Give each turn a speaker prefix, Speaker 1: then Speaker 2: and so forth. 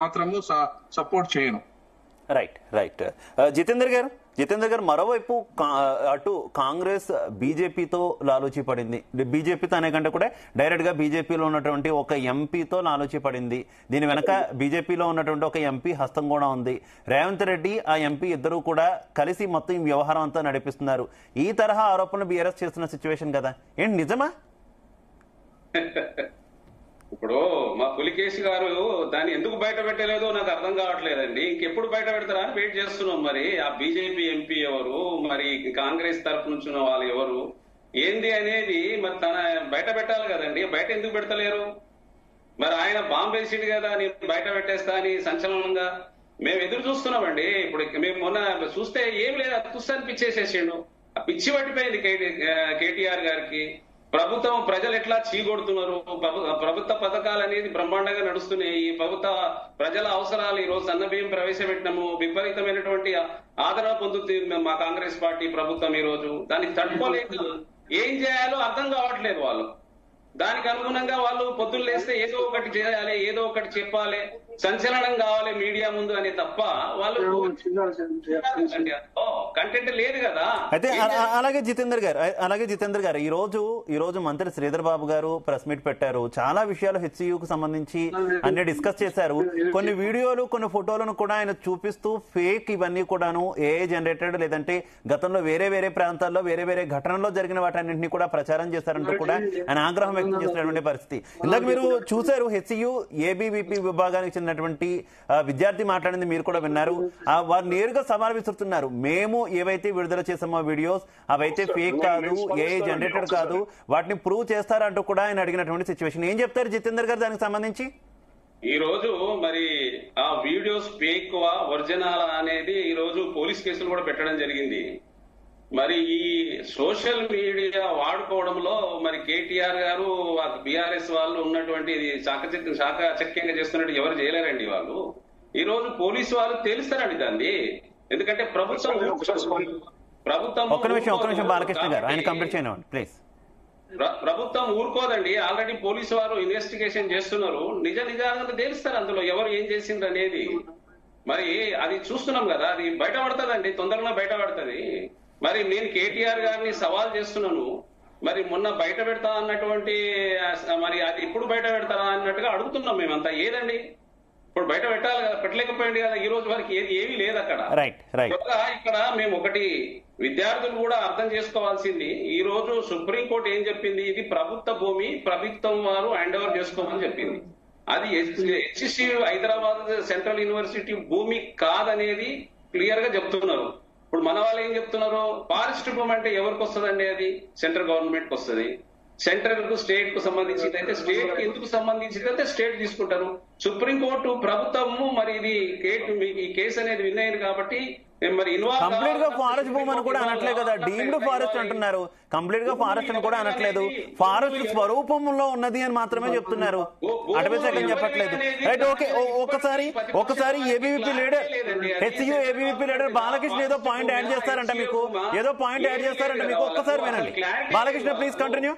Speaker 1: మాత్రము సపోర్ట్ చేయను.
Speaker 2: Right right Jitender గారు మరోవైపు అటు కాంగ్రెస్ బీజేపీతో లాలూచి పడింది. బీజేపీతో అనే కంటే కూడా డైరెక్ట్ గా బీజేపీలో ఉన్నటువంటి ఒక ఎంపీతో లాలూచి పడింది. దీని వెనక బీజేపీలో ఉన్నటువంటి ఒక ఎంపీ హస్తం కూడా ఉంది. రేవంత్ రెడ్డి ఆ ఎంపీ ఇద్దరు కూడా కలిసి మొత్తం ఈ వ్యవహారం అంతా నడిపిస్తున్నారు. ఈ తరహా ఆరోపణలు బీఆర్ఎస్ చేస్తున్న సిచ్యువేషన్ కదా, ఏంటి నిజమా?
Speaker 3: ఇప్పుడు మా పులికేశి గారు దాన్ని ఎందుకు బయట పెట్టలేదో నాకు అర్థం కావట్లేదండి. ఇంకెప్పుడు బయట పెడతారా అని వెయిట్ చేస్తున్నాం. మరి ఆ బీజేపీ ఎంపీ ఎవరు, మరి కాంగ్రెస్ తరఫు నుంచి ఉన్న వాళ్ళు ఎవరు, ఏంది అనేది మరి తన బయట పెట్టాలి కదండి. బయట ఎందుకు పెడతలేరు? మరి ఆయన బాంబు వేసిండు కదా, నేను బయట పెట్టేస్తా అని సంచలనంగా మేము ఎదురు చూస్తున్నామండి. ఇప్పుడు మేము మొన్న చూస్తే ఏం లేదు, అతుస్సు అనిపించేసేసిండు. ఆ పిచ్చి పట్టిపోయింది కేటీఆర్ గారికి. ప్రభుత్వం ప్రజలు ఎట్లా చీకొడుతున్నారు, ప్రభుత్వ పథకాలు అనేది బ్రహ్మాండంగా నడుస్తున్నాయి. ఈ ప్రభుత్వ ప్రజల అవసరాలు, ఈ రోజు సన్నబియ్యం ప్రవేశపెట్టినాము, విపరీతమైనటువంటి ఆదరణ పొందుతుంది మా కాంగ్రెస్ పార్టీ ప్రభుత్వం. ఈ రోజు దాన్ని తట్టుకోలేదు, ఏం చేయాలో అర్థం కావట్లేదు వాళ్ళు. దానికి అనుగుణంగా వాళ్ళు పొద్దున్న లేస్తే ఏదో ఒకటి చేయాలి, ఏదో ఒకటి చెప్పాలి, సంచలనం కావాలి మీడియా ముందు అని తప్ప వాళ్ళు కంటెంట్ లేదు కదా.
Speaker 2: అయితే అలాగే జితేందర్ గారు ఈ రోజు మంత్రి శ్రీధర్ బాబు గారు ప్రెస్ మీట్ పెట్టారు. చాలా విషయాలు హెచ్సియుకు సంబంధించి అన్ని డిస్కస్ చేశారు. కొన్ని వీడియోలు, కొన్ని ఫోటోలను కూడా ఆయన చూపిస్తూ ఫేక్ ఇవన్నీ కూడాను ఏఐ జనరేటెడ్, లేదంటే గతంలో వేరే వేరే ప్రాంతాల్లో వేరే వేరే ఘటనలో జరిగిన వాటన్నింటినీ కూడా ప్రచారం చేశారంటూ కూడా ఆయన ఆగ్రహం వ్యక్తం చేసినటువంటి పరిస్థితి. ఇందాక మీరు చూశారు, హెచ్సియు ఏబీవీపీ విభాగానికి చెందినటువంటి విద్యార్థి మాట్లాడింది మీరు కూడా విన్నారు. వారు నేరుగా సవాల్ విసురుతున్నారు, మేము ఏవైతే విడుదల చేసామో వీడియోస్ అవైతే ఫేక్ కాదు, ఏఐ జనరేటెడ్ కాదు, వాటిని ప్రూవ్ చేస్తారంటూ కూడా ఆయన అడిగినటువంటి సిచ్యువేషన్. ఏం చెప్తారు జితేందర్ గారు దానికి సంబంధించి?
Speaker 3: ఈ రోజు మరి ఆ వీడియోస్ ఫేక్ ఒరిజినల్ అనేది ఈ రోజు పోలీస్ కేసులు కూడా పెట్టడం జరిగింది. మరి ఈ సోషల్ మీడియా వాడుకోవడంలో మరి కేటీఆర్ గారు, బీఆర్ఎస్ వాళ్ళు ఉన్నటువంటి చాకచక్యంగా చేస్తున్నట్టు ఎవరు చేయలేరండి. వాళ్ళు ఈ రోజు పోలీసు వాళ్ళు తేలుస్తారండి దాన్ని. ఎందుకంటే ప్రభుత్వం
Speaker 2: ఒక్క నిమిషం బాలకృష్ణ గారు, ఆయన కంప్లీట్ చేయనివ్వండి ప్లీజ్.
Speaker 3: ప్రభుత్వం ఊరుకోదండి. ఆల్రెడీ పోలీసు వారు ఇన్వెస్టిగేషన్ చేస్తున్నారు. నిజాలను తేలుస్తారు అందులో ఎవరు ఏం చేసిండ్రు అనేది. మరి అది చూస్తున్నాం కదా, అది బయటపడుతుందండి, తొందరగా బయటపడుతుంది. మరి నేను కేటీఆర్ గారిని సవాల్ చేస్తున్నాను, మరి మొన్న బయట పెడతా అన్నటువంటి మరి అది ఇప్పుడు బయట పెడతారా అన్నట్టుగా అడుగుతున్నాం మేమంతా. ఏదండి ఇప్పుడు బయట పెట్టాలి కదా, పెట్టలేకపోయింది కదా. ఈ రోజు వరకు ఏమీ లేదు అక్కడ. ఇక్కడ మేము ఒకటి విద్యార్థులు కూడా అర్థం చేసుకోవాల్సింది, ఈ రోజు సుప్రీంకోర్టు ఏం చెప్పింది, ఇది ప్రభుత్వ భూమి, ప్రభుత్వం వారు హ్యాండ్ ఓవర్ చేసుకోమని చెప్పింది. అది హెచ్సియు హైదరాబాద్ సెంట్రల్ యూనివర్సిటీ భూమి కాదనేది క్లియర్ గా చెప్తున్నారు. ఇప్పుడు మన వాళ్ళు ఏం చెప్తున్నారు, ఫారెస్ట్ భూమి అంటే ఎవరికి వస్తుందండి? అది సెంట్రల్ గవర్నమెంట్ కి వస్తుంది. సెంట్రల్ కు స్టేట్ కు సంబంధించింది అయితే స్టేట్ కి ఎందుకు సంబంధించింది అయితే స్టేట్ తీసుకుంటారు. సుప్రీంకోర్టు ప్రభుత్వము మరి ఇది ఈ కేసు అనేది విన్ అయింది కాబట్టి మరి
Speaker 2: కంప్లీట్ గా ఫారెస్ట్ భూమి అని కూడా అనట్లేదు కదా, డీమ్డ్ ఫారెస్ట్ అంటున్నారు. కంప్లీట్ గా ఫారెస్ట్ అని కూడా అనట్లేదు, ఫారెస్ట్ స్వరూపంలో ఉన్నది అని మాత్రమే చెప్తున్నారు. అటవీ శాఖ చెప్పట్లేదు. Right, okay. ఒకసారి ABVP leader, HCU ABVP leader Balakrishna ఏదో పాయింట్ యాడ్ చేస్తారంట మీకు, ఒక్కసారి వినండి. Balakrishna please continue.